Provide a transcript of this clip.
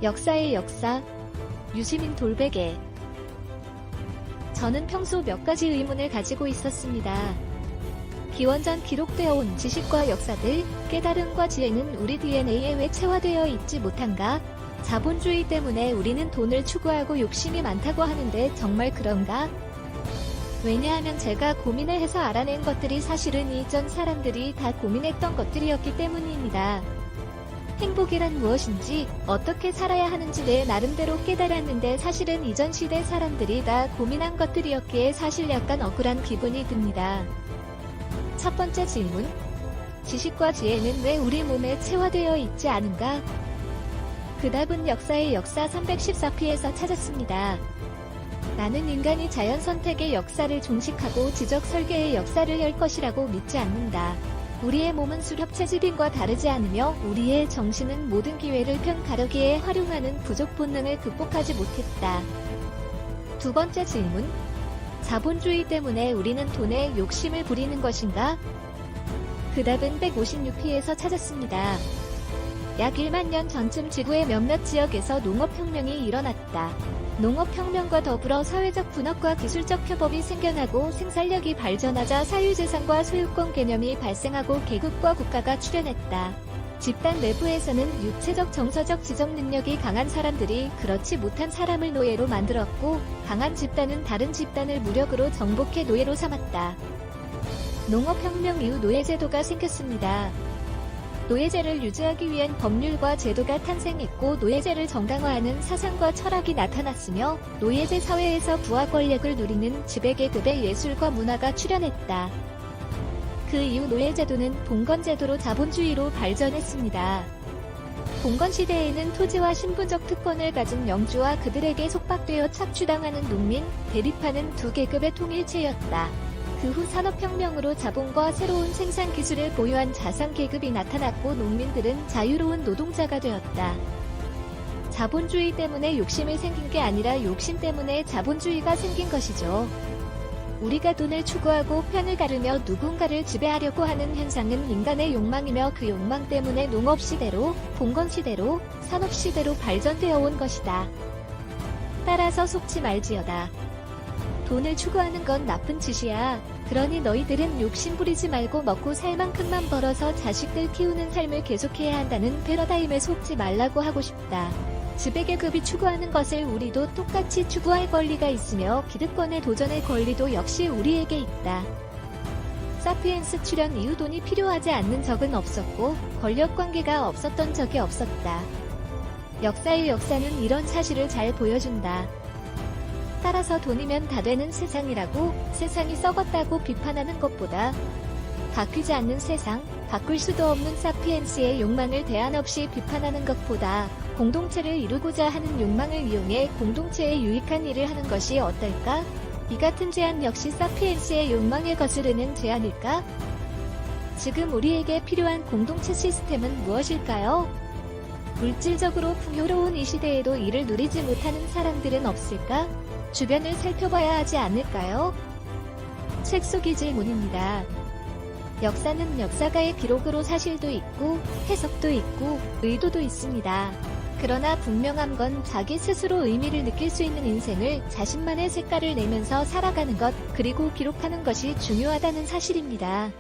역사의 역사, 유시민 돌베개. 저는 평소 몇 가지 의문을 가지고 있었습니다. 기원전 기록되어 온 지식과 역사들, 깨달음과 지혜는 우리 DNA에 왜 체화되어 있지 못한가? 자본주의 때문에 우리는 돈을 추구하고 욕심이 많다고 하는데 정말 그런가? 왜냐하면 제가 고민을 해서 알아낸 것들이 사실은 이전 사람들이 다 고민했던 것들이었기 때문입니다. 행복이란 무엇인지, 어떻게 살아야 하는지 내 나름대로 깨달았는데 사실은 이전 시대 사람들이 다 고민한 것들이었기에 사실 약간 억울한 기분이 듭니다. 첫 번째 질문. 지식과 지혜는 왜 우리 몸에 체화되어 있지 않은가? 그 답은 역사의 역사 314피에서 찾았습니다. 나는 인간이 자연 선택의 역사를 종식하고 지적 설계의 역사를 열 것이라고 믿지 않는다. 우리의 몸은 수렵채집인과 다르지 않으며 우리의 정신은 모든 기회를 편가르기에 활용하는 부족 본능을 극복하지 못했다. 두 번째 질문. 자본주의 때문에 우리는 돈에 욕심을 부리는 것인가? 그 답은 156피에서 찾았습니다. 약 1만 년 전쯤 지구의 몇몇 지역에서 농업혁명이 일어났다. 농업혁명과 더불어 사회적 분업과 기술적 협업이 생겨나고 생산력이 발전하자 사유재산과 소유권 개념이 발생하고 계급과 국가가 출현했다. 집단 내부에서는 육체적 정서적 지적 능력이 강한 사람들이 그렇지 못한 사람을 노예로 만들었고, 강한 집단은 다른 집단을 무력으로 정복해 노예로 삼았다. 농업혁명 이후 노예제도가 생겼습니다. 노예제를 유지하기 위한 법률과 제도가 탄생했고 노예제를 정당화하는 사상과 철학이 나타났으며 노예제 사회에서 부와 권력을 누리는 지배계급의 예술과 문화가 출현했다. 그 이후 노예제도는 봉건제도로 자본주의로 발전했습니다. 봉건시대에는 토지와 신분적 특권을 가진 영주와 그들에게 속박되어 착취당하는 농민, 대립하는 두 계급의 통일체였다. 그 후 산업혁명으로 자본과 새로운 생산기술을 보유한 자산계급이 나타났고 농민들은 자유로운 노동자가 되었다. 자본주의 때문에 욕심이 생긴 게 아니라 욕심 때문에 자본주의가 생긴 것이죠. 우리가 돈을 추구하고 편을 가르며 누군가를 지배하려고 하는 현상은 인간의 욕망이며 그 욕망 때문에 농업시대로, 봉건시대로, 산업시대로 발전되어 온 것이다. 따라서 속지 말지어다. 돈을 추구하는 건 나쁜 짓이야. 그러니 너희들은 욕심 부리지 말고 먹고 살 만큼만 벌어서 자식들 키우는 삶을 계속해야 한다는 패러다임에 속지 말라고 하고 싶다. 지배계급이 추구하는 것을 우리도 똑같이 추구할 권리가 있으며 기득권에 도전할 권리도 역시 우리에게 있다. 사피엔스 출현 이후 돈이 필요하지 않는 적은 없었고 권력관계가 없었던 적이 없었다. 역사의 역사는 이런 사실을 잘 보여준다. 따라서 돈이면 다 되는 세상이라고, 세상이 썩었다고 비판하는 것보다 바뀌지 않는 세상, 바꿀 수도 없는 사피엔스의 욕망을 대안 없이 비판하는 것보다 공동체를 이루고자 하는 욕망을 이용해 공동체에 유익한 일을 하는 것이 어떨까? 이 같은 제안 역시 사피엔스의 욕망에 거스르는 제안일까? 지금 우리에게 필요한 공동체 시스템은 무엇일까요? 물질적으로 풍요로운 이 시대에도 이를 누리지 못하는 사람들은 없을까? 주변을 살펴봐야 하지 않을까요? 책 속의 질문입니다. 역사는 역사가의 기록으로 사실도 있고 해석도 있고 의도도 있습니다. 그러나 분명한 건 자기 스스로 의미를 느낄 수 있는 인생을 자신만의 색깔을 내면서 살아가는 것, 그리고 기록하는 것이 중요하다는 사실입니다.